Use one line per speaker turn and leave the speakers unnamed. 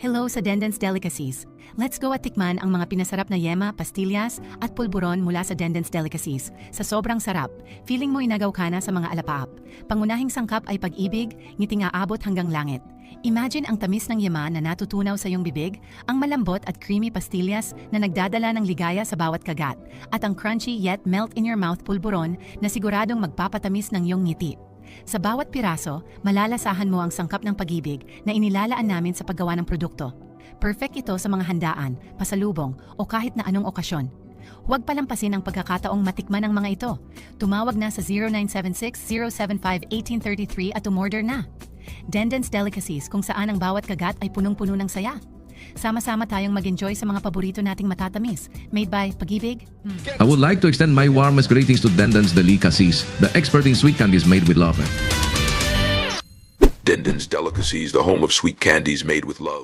Hello sa Denden's Delicacies. Let's go at tikman ang mga pinasarap na yema, pastillas at pulburon mula sa Denden's Delicacies. Sa sobrang sarap, feeling mo inagaw ka na sa mga alapaap. Pangunahing sangkap ay pag-ibig, ngiting aabot hanggang langit. Imagine ang tamis ng yema na natutunaw sa iyong bibig, ang malambot at creamy pastillas na nagdadala ng ligaya sa bawat kagat, at ang crunchy yet melt-in-your-mouth pulburon na siguradong magpapatamis ng iyong ngiti. Sa bawat piraso, malalasahan mo ang sangkap ng pag-ibig na inilalaan namin sa paggawa ng produkto. Perfect ito sa mga handaan, pasalubong, o kahit na anong okasyon. Huwag palampasin ang pagkakataong matikman ang mga ito. Tumawag na sa 0976-075-1833 at umorder na. Denden's Delicacies, kung saan ang bawat kagat ay punong-puno ng saya. Sama-sama tayong mag-enjoy sa mga paborito nating matatamis. Made by Pag-ibig.
I would like to extend my warmest greetings to Denden's Delicacies, the expert in sweet candies made with love.
Denden's Delicacies, the home of sweet candies made with love.